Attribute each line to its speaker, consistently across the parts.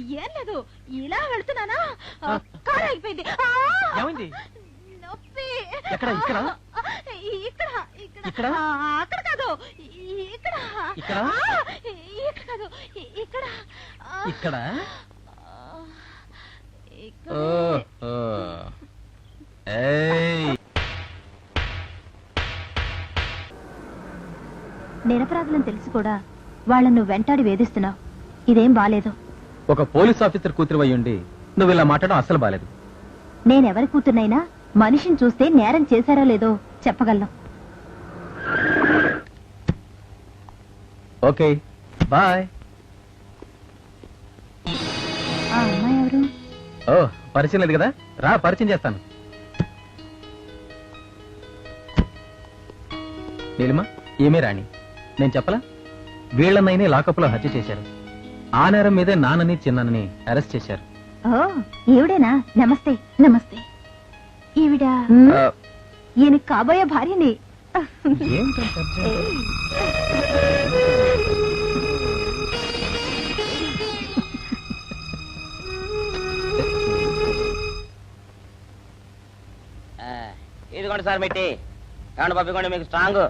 Speaker 1: ఏం లేదు, ఇలా వెళ్తున్నానా కారు ఆగిపోయింది.
Speaker 2: ఏమైంది?
Speaker 1: నొప్పి.
Speaker 2: ఎక్కడ? ఇక్కడ
Speaker 1: ఇక్కడ
Speaker 2: ఇక్కడ
Speaker 1: అక్కడ కాదు, ఇక్కడ
Speaker 2: ఇక్కడ
Speaker 1: ఇక్కడ కాదు, ఇక్కడ
Speaker 2: ఇక్కడ.
Speaker 1: నిరపరాధులను తెలిసి కూడా వాళ్ళను వెంటాడి వేధిస్తున్నావు. ఇదేం బాలేదు.
Speaker 2: ఒక పోలీస్ ఆఫీసర్ కూతురు అయ్యుండి నువ్వు ఇలా మాట్లాడడం అస్సలు బాలేదు.
Speaker 1: నేనెవరి కూతుర్నైనా మనిషిని చూస్తే నేరం చేశారో లేదో చెప్పగలను.
Speaker 2: Okay boy.
Speaker 1: ఆ అమ్మాయి ఎవరు?
Speaker 2: ఓ పరిచయం లేదు కదా, రా పరిచయం చేస్తాను. నీలిమ, ఏమీ రాణి. నేను చెప్పలా, వీళ్లన్నైనే లాకప్లో హత్య చేశారు. ఆ నేరం మీదే నాన్నని చిన్నని అరెస్ట్ చేశారు.
Speaker 1: ఓ ఈవిడేనా? నమస్తే. నమస్తే. ఈవిడ ఈయన కాబోయే భార్యని.
Speaker 3: ఇదిగోండి సార్ మిట్టి. ఏమండి పంపించండి, మీకు strong.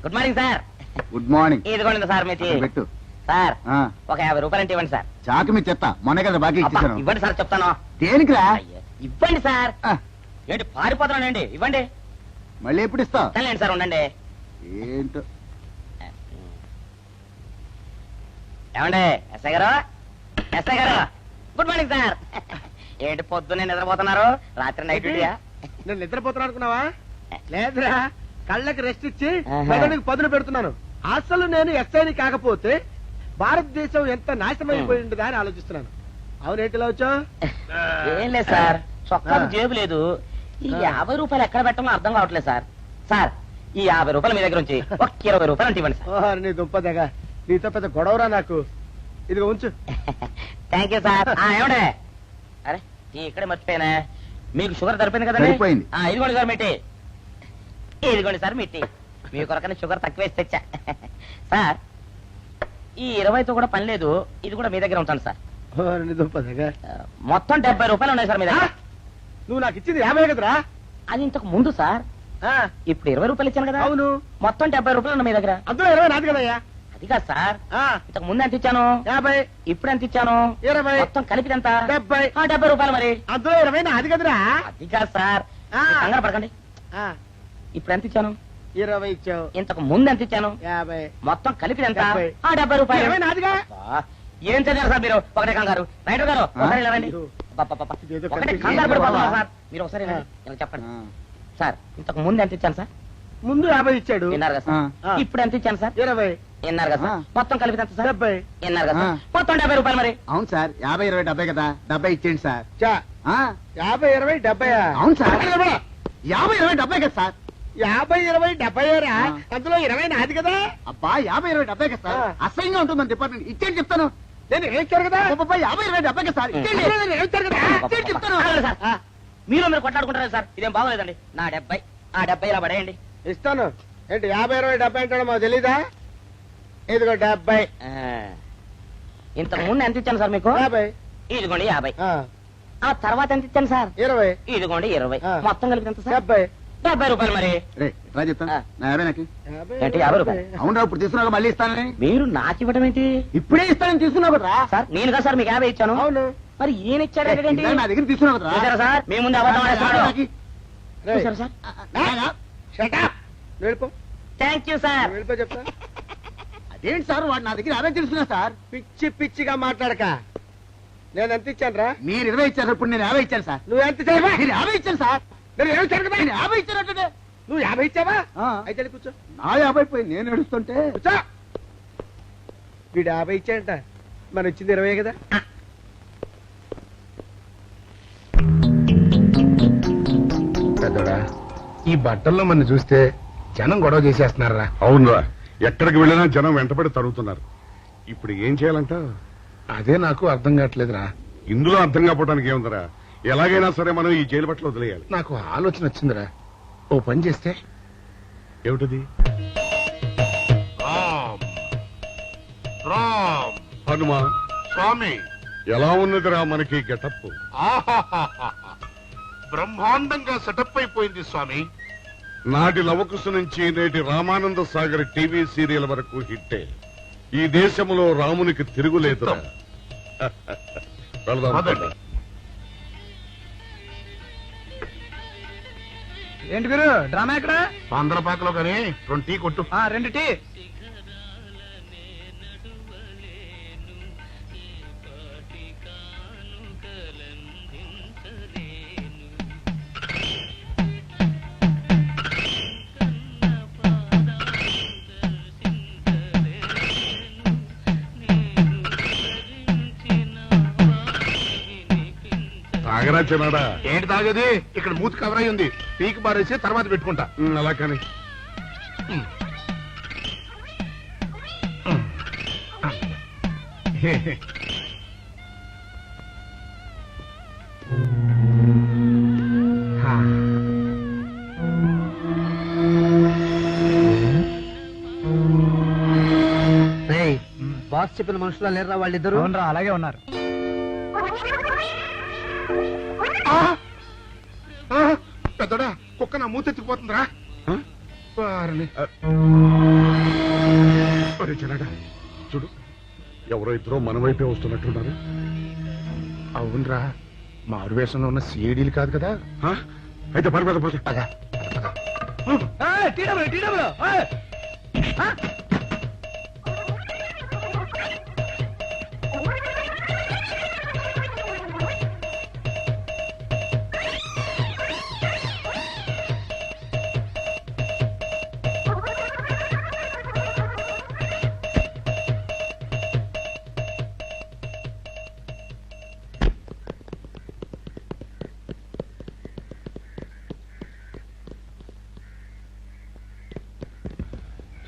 Speaker 3: Good morning sir.
Speaker 4: Good morning.
Speaker 3: ఇదిగోండి సార్ మిట్టి.
Speaker 4: పెట్టు
Speaker 3: సార్ ఒక 50 రూపాయలు ఇవ్వండి సార్.
Speaker 4: చాకు మీ చెత్త మొన్న కదా బాకీ ఇచ్చేసాను.
Speaker 3: ఇవ్వండి సార్ చెప్తాను.
Speaker 4: దేనికిరా?
Speaker 3: ఇవ్వండి సార్. ఏంటి పారిపోతున్నానండి? ఇవ్వండి.
Speaker 4: మళ్ళీ ఎప్పుడు ఇస్తావు?
Speaker 3: సరేండి సార్, ఉండండి.
Speaker 4: ఏంటో.
Speaker 3: ఏమండి ఎస్ఐ గారు, ఎస్ఐ గారు, గుడ్ మార్నింగ్ సార్. ఏంటి పొద్దున్నే నిద్రపోతున్నారు? రాత్రి నైట్ డ్యూటీయా?
Speaker 5: నేను నిద్రపోతున్నా అనుకున్నావా? లేదురా, కళ్ళకి రెస్ట్ ఇచ్చి మెదడుకి పదును పెడుతున్నాను. అసలు నేను ఎస్ఐని కాకపోతే భారతదేశం ఎంత నాశనం అయిపోయి ఉండదా అని ఆలోచిస్తున్నాను. అవునేంటిలా వచ్చావు?
Speaker 3: ఏం లేదు సార్, చొక్కాకు జేబు లేదు. ఈ 50 రూపాయలు ఎక్కడ పెట్టాలో అర్థం కావట్లేదు సార్. సార్ ఈ 50 రూపాయలు మీ దగ్గర నుంచి ఒక 20 రూపాయలు అంటే ఇవ్వండి సార్.
Speaker 5: నీ దుంపదగా, నీతో పెద్ద గొడవరా నాకు. ఇదిగో ఉంచు.
Speaker 3: Thank you sir. ఏమండే, అరే ఇక్కడే మర్చిపోయినా, మీకు షుగర్ సరిపోయింది కదండి?
Speaker 4: సరిపోయింది.
Speaker 3: ఇదిగోండి సార్ మిట్టి. ఇదిగోండి సార్ మిట్టి. మీ కొరకనే షుగర్ తక్కువ వేసి తెచ్చా. సార్ ఈ 20తో కూడా పని లేదు, ఇది కూడా మీ దగ్గర ఉంటాను సార్.
Speaker 5: నీ దుంపదగా,
Speaker 3: మొత్తం 70 రూపాయలు ఉన్నాయి సార్ మీ దగ్గర.
Speaker 5: నువ్వు నాకు ఇచ్చింది 50 కదరా?
Speaker 3: అది ఇంతకు ముందు సార్. ఇప్పుడు 20 రూపాయలు ఇచ్చాను కదా.
Speaker 5: అవును.
Speaker 3: మొత్తం 70 రూపాయలు ఉన్నాయి మీ దగ్గర.
Speaker 5: అందులో 20 నాది కదయ్యా.
Speaker 3: అది కాదు సార్, ఇంతకు ముందు ఎంత ఇచ్చాను?
Speaker 5: 50.
Speaker 3: ఇప్పుడు ఎంత ఇచ్చాను?
Speaker 5: 20.
Speaker 3: మొత్తం కలిపి ఎంత?
Speaker 5: 70.
Speaker 3: 70 రూపాయలు. మరి
Speaker 5: అందులో 20 నాది కదరా?
Speaker 3: అది కాదు సార్, కంగారు పడకండి. ఇప్పుడు ఎంత ఇచ్చాను?
Speaker 5: 20 ఇచ్చావు.
Speaker 3: ఇంతకు ముందు ఎంత ఇచ్చాను?
Speaker 5: 50.
Speaker 3: మొత్తం కలిపి ఎంత?
Speaker 5: 70.
Speaker 3: 70 రూపాయలు.
Speaker 5: 20 నాదిగా.
Speaker 3: ఏం చదివారు సార్ మీరు? ఒకటే కంగారు. రైటర్ గారు ఒకసారి ఇలా రండి. ఒకటే కంగారు పడిపోతున్నారు సార్. మీరు ఒకసారి ఇలా రండి. ఇలా చెప్పండి సార్. ఇంతకు ముందు ఎంత ఇచ్చాను సార్?
Speaker 5: ముందు 50 ఇచ్చాడు.
Speaker 3: విన్నారు కదా సార్. ఇప్పుడు ఎంత ఇచ్చాను సార్?
Speaker 5: 20.
Speaker 3: విన్నారు కదా సార్. మొత్తం కలిపి ఎంత సార్?
Speaker 5: 70.
Speaker 3: విన్నారు కదా సార్. మొత్తం 70 రూపాయలు. మరి
Speaker 4: అవును సార్, 50, 20, 70 కదా. 70 ఇచ్చేయండి సార్.
Speaker 5: 50, 20, 70.
Speaker 4: అవును సార్, 50, 20, 70 కదా సార్.
Speaker 5: 50, 20, 70 రా. అందులో 20 నాది కదా.
Speaker 4: అబ్బా 50, 20, 70 కదా సార్. అసహ్యంగా ఉంటుంది మన డిపార్ట్మెంట్. ఇచ్చేయండి చెప్తాను.
Speaker 5: నేను ఏమిచ్చారు కదా?
Speaker 4: 50, 20, 70 కదా సార్. ఇచ్చేయండి.
Speaker 5: ఏమిచ్చారు కదా?
Speaker 4: ఇచ్చేయండి చెప్తాను.
Speaker 3: మీరు కొట్లాడుకుంటారు సార్. ఇదేం బాగోలేదండి. నా 70, ఆ 70 ఇలా పడేయండి.
Speaker 5: ఇస్తాను. ఏంటి 50, 20, 70 అంటాడు మాకు తెలీదా? ఇదిగో 70.
Speaker 3: ఇంతకు ముందు ఎంత ఇచ్చాను సార్ మీకు?
Speaker 5: 50.
Speaker 3: ఇదిగోండి 50. ఆ తర్వాత ఎంత ఇచ్చాను సార్?
Speaker 5: 20.
Speaker 3: ఇదిగోండి 20. మొత్తం కలిపి ఎంత సార్?
Speaker 5: 70.
Speaker 3: 70 రూపాయలు. మరి
Speaker 4: రా చెప్తాను. నా 50 నాకు.
Speaker 3: ఏంటి 50 రూపాయలు?
Speaker 4: అవునరా, ఇప్పుడు తీసుకున్నాక మళ్ళీ ఇస్తానని.
Speaker 3: మీరు నాకు ఇవ్వడం ఏంటి?
Speaker 4: ఇప్పుడే ఇస్తానని తీసుకున్నావు కదా
Speaker 3: సార్. నేను కదా సార్ మీకు 50 ఇచ్చాను.
Speaker 5: అవును.
Speaker 3: మరి ఈయన ఇచ్చాడు ఏంటి?
Speaker 4: నా దగ్గర తీసుకున్నావు కదా.
Speaker 3: చూసారా సార్, మీ ముందు అబద్ధం ఆడేస్తున్నాడు. చూసారా సార్?
Speaker 5: Shut up. వెళ్ళిపో.
Speaker 3: Thank you sir.
Speaker 5: వెళ్ళిపో చెప్తా.
Speaker 4: అదేంటి సార్, వాడు నా దగ్గర 50 తెలుసుకున్నా సార్.
Speaker 5: పిచ్చి పిచ్చిగా మాట్లాడక. నేను ఎంత ఇచ్చాను రా?
Speaker 4: మీరు 20 ఇచ్చారు, ఇప్పుడు నేను 50 ఇచ్చాను సార్.
Speaker 5: నువ్వు ఎంత ఇచ్చావా?
Speaker 4: నేను 50 ఇచ్చాను సార్.
Speaker 5: నేను ఏమిచ్చాను కదా?
Speaker 4: నేను 50 ఇచ్చానంటే.
Speaker 5: నువ్వు 50 ఇచ్చావా? అయితే కూర్చో.
Speaker 4: నా 50 పోయి నేను ఏడుస్తుంటే.
Speaker 5: కూర్చో. వీడు 50 ఇచ్చాడంట, మనం ఇచ్చింది 20 కదా.
Speaker 6: పెద్దోడా, ఈ బట్టల్లో మన చూస్తే జనం గొడవ చేసేస్తున్నారా?
Speaker 7: అవునరా, ఎక్కడికి వెళ్ళినా జనం వెంటబడి తరుగుతున్నారు. ఇప్పుడు ఏం చేయాలంట?
Speaker 6: అదే నాకు అర్థం కావట్లేదురా.
Speaker 7: ఇందులో అర్థం కావడానికి ఏముందరా? ఎలాగైనా సరే మనం ఈ జైలు బట్టలు వదిలేయాలి.
Speaker 6: నాకు ఆలోచన వచ్చిందిరా. ఓ పని చేస్తే.
Speaker 7: ఏమిటది?
Speaker 6: రామ్ రామ్
Speaker 7: హనుమా,
Speaker 6: స్వామి
Speaker 7: ఎలా ఉన్నదిరా మనకి గెటప్?
Speaker 6: ఆహాహాహా. బ్రహ్మాండంగా సెటప్ అయిపోయింది స్వామి.
Speaker 7: నాటి లవకుశ నుంచి నేటి రామానంద సాగర్ టీవీ సీరియల్ వరకు హిట్టే. ఈ దేశంలో రామునికి తిరుగులేదురా. వెళదాం
Speaker 6: పదండి.
Speaker 7: పద.
Speaker 5: ఏంటి గురు డ్రామా ఎక్కడ?
Speaker 6: పందలపాకలో కానీ 2 టీ కొట్టు.
Speaker 5: 2 టీ.
Speaker 7: తాగరా చిన్నాడా?
Speaker 6: ఏంటి తాగేది? ఇక్కడ మూతి కవర్ అయి ఉంది. పీకి బారేసి తర్వాత పెట్టుకుంటా.
Speaker 7: అలా కానీ
Speaker 5: బాస్ చెప్పిన మనుషులా లేరా వాళ్ళిద్దరు? అలాగే ఉన్నారు.
Speaker 6: పెద్దడా కుక్క నా మూతెత్తిపోతుందిరా. వారిని.
Speaker 7: ఒరే చిన్నాడా, చూడు ఎవరో ఇద్దరు మన వైపే వస్తున్నట్టున్నారు.
Speaker 6: అవునరా, మారు వేషంలో ఉన్న సీడీలు కాదు కదా.
Speaker 7: ఆ? అయితే పర్వాలేదు పద.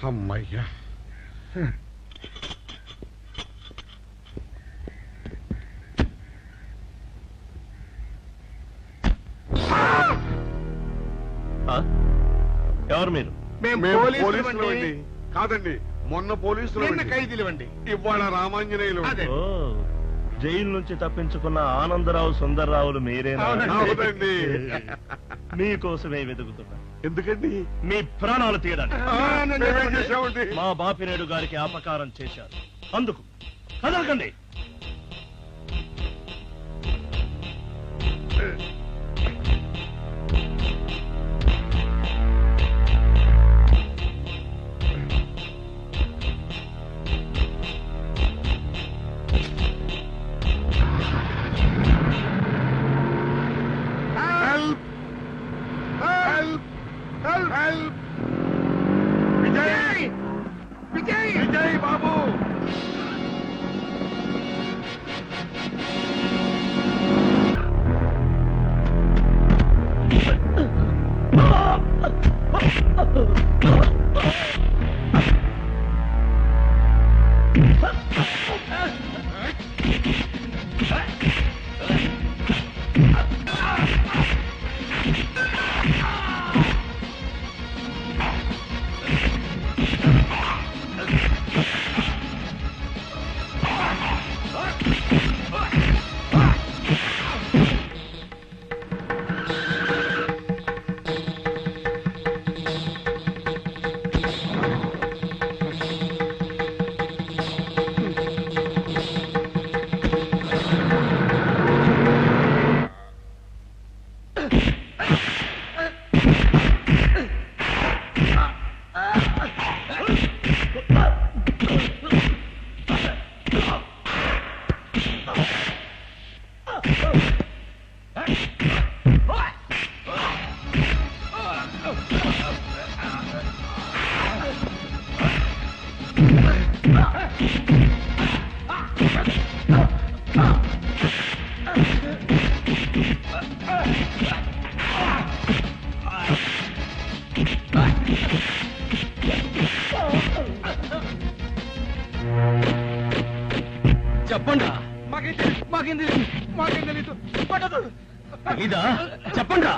Speaker 7: అమ్మయ్యా.
Speaker 8: ఎవరు మీరు?
Speaker 7: మేము
Speaker 6: పోలీసులు
Speaker 7: పోలీసులు
Speaker 6: అండి.
Speaker 7: అండి. కాదండి, మొన్న పోలీసులు
Speaker 6: నిన్న
Speaker 7: అండి.
Speaker 6: ఖైదీలు అండి.
Speaker 7: ఇవాళ రామాంజనేయులు
Speaker 6: అదే.
Speaker 8: ఓ, జైలు నుంచి తప్పించుకున్న ఆనందరావు సుందర్రావులు మీరేనా?
Speaker 7: అవునండి.
Speaker 8: మీకోసమే వెతుకుతున్నా.
Speaker 7: ఎందుకండి?
Speaker 8: మీ ప్రాణాలు తీయడానికి
Speaker 7: మేమేం చేశామండి?
Speaker 8: మా బాపినేడు గారికి అపకారం చేశారు. అందుకు కదలకండి.
Speaker 7: Help! Help! Help! Vijay! Vijay బాబు!
Speaker 2: చెప్పండి. ఇదా చెప్పండి.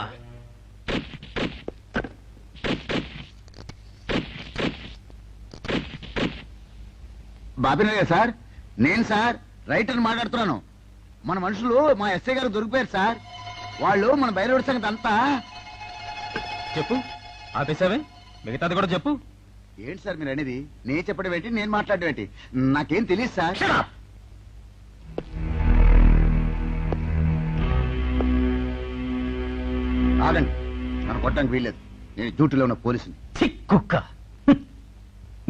Speaker 4: బాబినయ్య సార్, నేను సార్ రైటర్ మాట్లాడుతున్నాను. మన మనుషులు మా ఎస్ఐ గారు దొరికిపోయారు సార్. వాళ్ళు మన బయలుదేరి సంగతి అంతా.
Speaker 2: చెప్పు, ఆపేసావే? మిగతాది కూడా చెప్పు.
Speaker 4: ఏంటి సార్ మీరు అనేది? నేను చెప్పడం ఏంటి, నేను మాట్లాడడం ఏంటి? నాకేం తెలియదు సార్. ఆగండి, నన్ను కొట్టడానికి వీల్లేదు. నేను డ్యూటీలో ఉన్న పోలీసుని.
Speaker 2: ఛీ, కుక్క!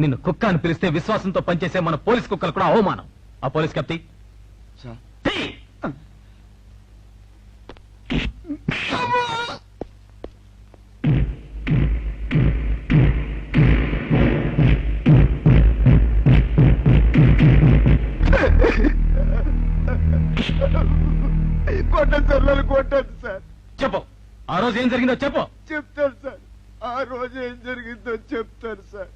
Speaker 2: నిన్ను కుక్క అని పిలిస్తే విశ్వాసంతో పనిచేసే మన పోలీస్ కుక్కలు కూడా అవమానం. ఆ పోలీస్ కప్తి
Speaker 4: సార్ కొట్టండి సార్, నన్ను కొట్టండి సార్.
Speaker 2: చెప్పు, ఆ రోజు ఏం జరిగిందో చెప్పు.
Speaker 4: చెప్తాను సార్, ఆ రోజు ఏం జరిగిందో చెప్తాను సార్.